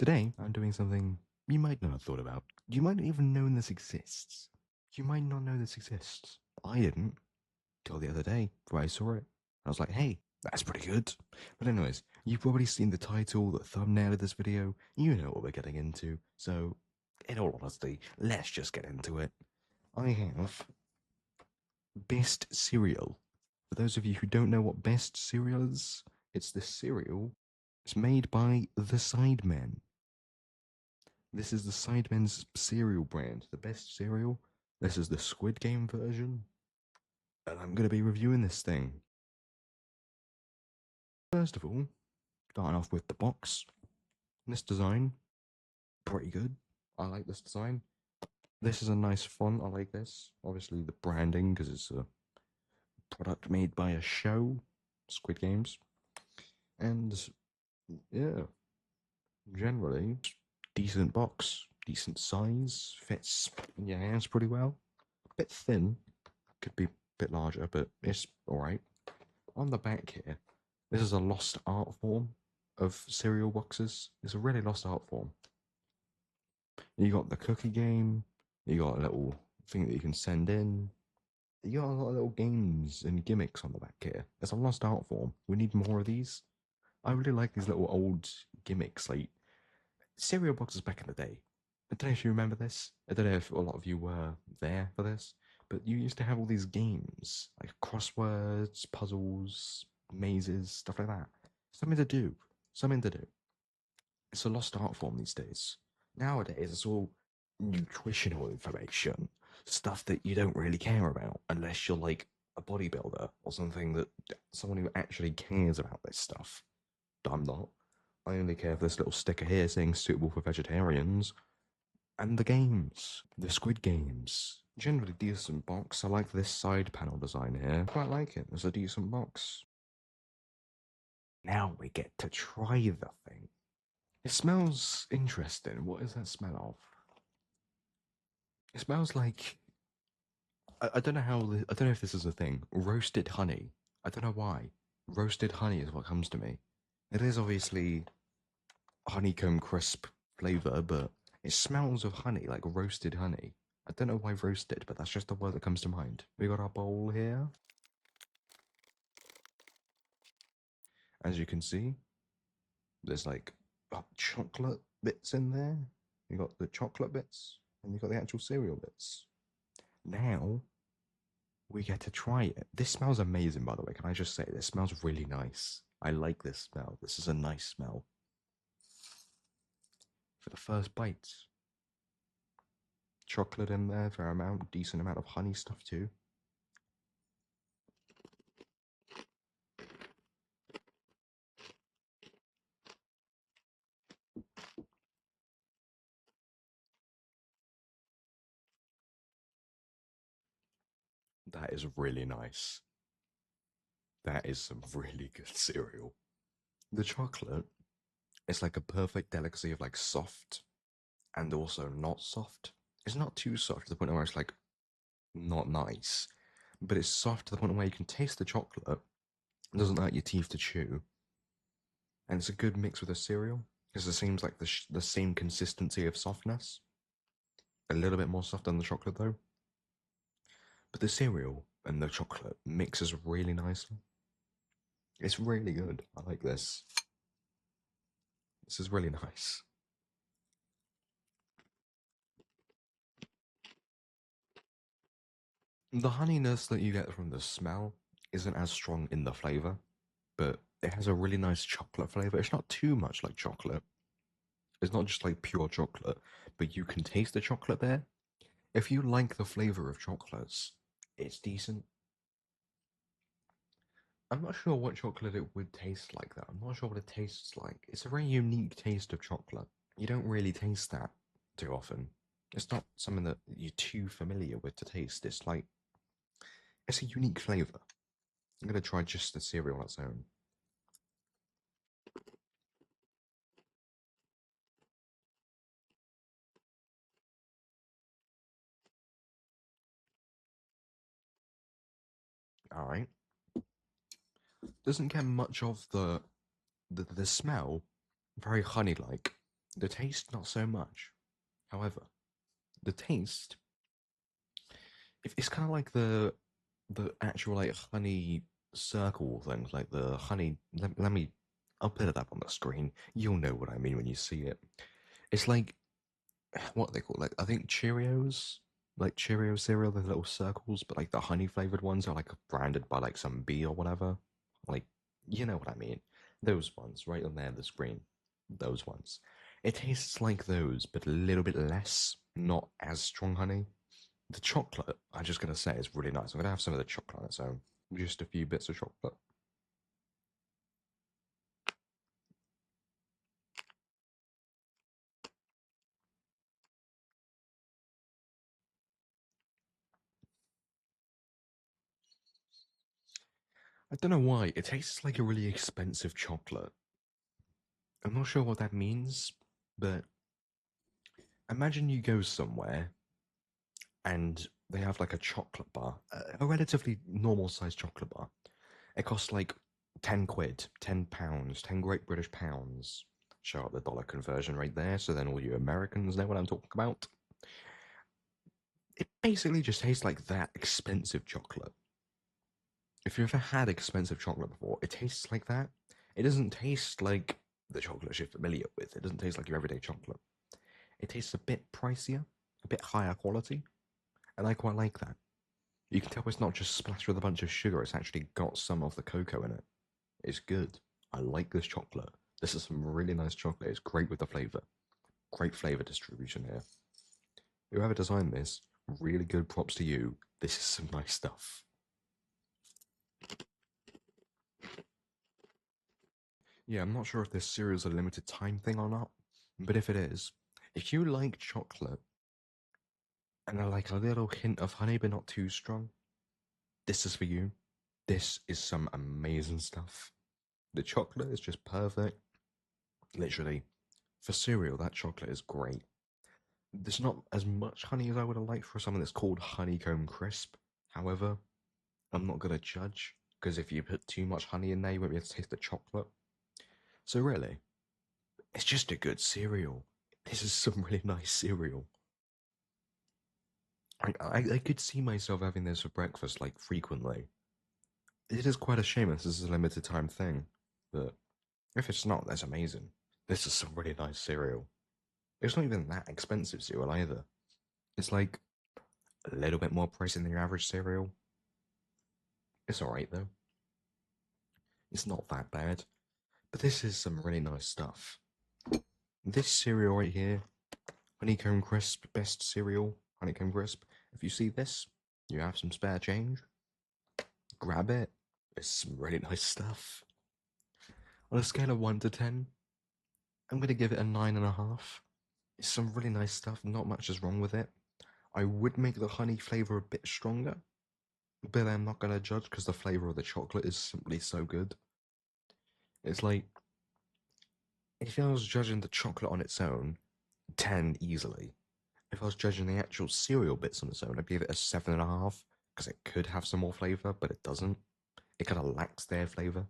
Today, I'm doing something you might not have thought about. You might not even know this exists. You might not know this exists. I didn't till the other day where I saw it. I was like, hey, that's pretty good. But anyways, you've probably seen the title, the thumbnail of this video. You know what we're getting into. So, in all honesty, let's just get into it. I have best cereal. For those of you who don't know what best cereal is, it's this cereal. It's made by the Sidemen. This is the Sidemen's cereal brand, the best cereal. This is the Squid Game version, and I'm going to be reviewing this thing. First of all, starting off with the box. This design, pretty good. I like this design. This is a nice font. I like this. Obviously, the branding, because it's a product made by a show, Squid Games. And yeah, generally, decent box, decent size, fits in your hands pretty well. A bit thin, could be a bit larger, but it's alright. On the back here, this is a lost art form of cereal boxes. It's a really lost art form. You got the cookie game, you got a little thing that you can send in. You got a lot of little games and gimmicks on the back here. It's a lost art form. We need more of these. I really like these little old gimmicks, like cereal boxes back in the day. I don't know if you remember this. I don't know if a lot of you were there for this, but you used to have all these games, like crosswords, puzzles, mazes, stuff like that. Something to do. Something to do. It's a lost art form these days. Nowadays, it's all nutritional information, stuff that you don't really care about unless you're like a bodybuilder or something that someone who actually cares about this stuff. But I'm not. I only care for this little sticker here saying suitable for vegetarians. And the games, the Squid Games. Generally decent box. I like this side panel design here. Quite like it. It's a decent box. Now we get to try the thing. It smells interesting. What is that smell of? It smells like I don't know how I don't know if this is a thing. Roasted honey. I don't know why. Roasted honey is what comes to me. It is obviously honeycomb crisp flavor, but it smells of honey, like roasted honey. I don't know why roasted, but that's just the word that comes to mind. We got our bowl here. As you can see, there's like chocolate bits in there. You got the chocolate bits, and you got the actual cereal bits. Now, we get to try it. This smells amazing, by the way. Can I just say, this smells really nice. I like this smell. This is a nice smell. For the first bite, chocolate in there, fair amount, decent amount of honey stuff too. That is really nice. That is some really good cereal. The chocolate is like a perfect delicacy of like soft and also not soft. It's not too soft to the point where it's like not nice, but it's soft to the point where you can taste the chocolate. It doesn't hurt your teeth to chew, and it's a good mix with the cereal because it seems like the same consistency of softness. A little bit more soft than the chocolate though, but the cereal and the chocolate mixes really nicely. It's really good. I like this. This is really nice. The honeyness that you get from the smell isn't as strong in the flavor, but it has a really nice chocolate flavor. It's not too much like chocolate. It's not just like pure chocolate, but you can taste the chocolate there. If you like the flavor of chocolates, it's decent. I'm not sure what chocolate it would taste like though. I'm not sure what it tastes like. It's a very unique taste of chocolate. You don't really taste that too often. It's not something that you're too familiar with to taste. It's like, it's a unique flavor. I'm going to try just the cereal on its own. All right. Doesn't get much of the smell. Very honey-like. The taste, not so much. However, the taste, it's kind of like the actual like honey circle things, like the honey. Let me, I'll put it up on the screen. You'll know what I mean when you see it. It's like what are they call, like I think Cheerios, like Cheerio cereal, the little circles, but like the honey flavored ones are like branded by like some bee or whatever. Like you know what I mean? Those ones right on there on the screen. Those ones. It tastes like those, but a little bit less, not as strong honey. The chocolate, I'm just gonna say, is really nice. I'm gonna have some of the chocolate on its own. Just a few bits of chocolate. I don't know why. It tastes like a really expensive chocolate. I'm not sure what that means, but imagine you go somewhere and they have like a chocolate bar, a relatively normal sized chocolate bar. It costs like 10 quid, £10, 10 Great British pounds. Show up the dollar conversion right there, so then all you Americans know what I'm talking about. It basically just tastes like that expensive chocolate. If you've ever had expensive chocolate before, it tastes like that. It doesn't taste like the chocolate you're familiar with. It doesn't taste like your everyday chocolate. It tastes a bit pricier, a bit higher quality, and I quite like that. You can tell it's not just splashed with a bunch of sugar, it's actually got some of the cocoa in it. It's good. I like this chocolate. This is some really nice chocolate. It's great with the flavour. Great flavour distribution here. Whoever designed this, really good props to you. This is some nice stuff. Yeah, I'm not sure if this cereal is a limited time thing or not, but if it is, if you like chocolate and I like a little hint of honey but not too strong, this is for you. This is some amazing stuff. The chocolate is just perfect. Literally, for cereal, that chocolate is great. There's not as much honey as I would have liked for something that's called Honeycomb Crisp. However, I'm not going to judge because if you put too much honey in there, you won't be able to taste the chocolate. So, really, it's just a good cereal. This is some really nice cereal. I could see myself having this for breakfast like frequently. It is quite a shame this is a limited time thing, but if it's not, that's amazing. This is some really nice cereal. It's not even that expensive cereal either. It's like a little bit more pricey than your average cereal. It's alright though. It's not that bad. But this is some really nice stuff. This cereal right here, Honeycomb Crisp, best cereal, Honeycomb Crisp. If you see this, you have some spare change, grab it. It's some really nice stuff. On a scale of 1 to 10, I'm going to give it a 9.5. It's some really nice stuff, not much is wrong with it. I would make the honey flavour a bit stronger, but I'm not going to judge because the flavour of the chocolate is simply so good. It's like, if I was judging the chocolate on its own, 10 easily. If I was judging the actual cereal bits on its own, I'd give it a 7.5 because it could have some more flavour, but it doesn't. It kind of lacks their flavour.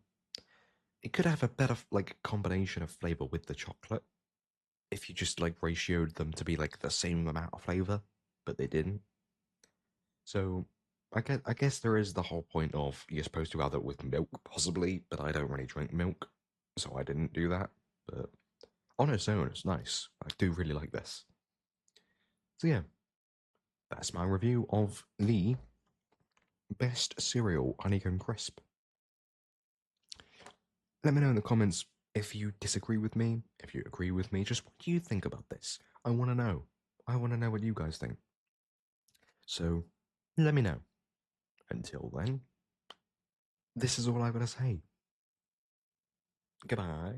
It could have a better like combination of flavour with the chocolate if you just like ratioed them to be like the same amount of flavour, but they didn't. So I guess there is the whole point of you're supposed to have it with milk, possibly, but I don't really drink milk, so I didn't do that. But on its own, it's nice. I do really like this. So yeah, that's my review of the best cereal Honeycomb Crisp. Let me know in the comments if you disagree with me, if you agree with me. Just what do you think about this? I want to know. I want to know what you guys think. So let me know. Until then, this is all I've got to say. Goodbye.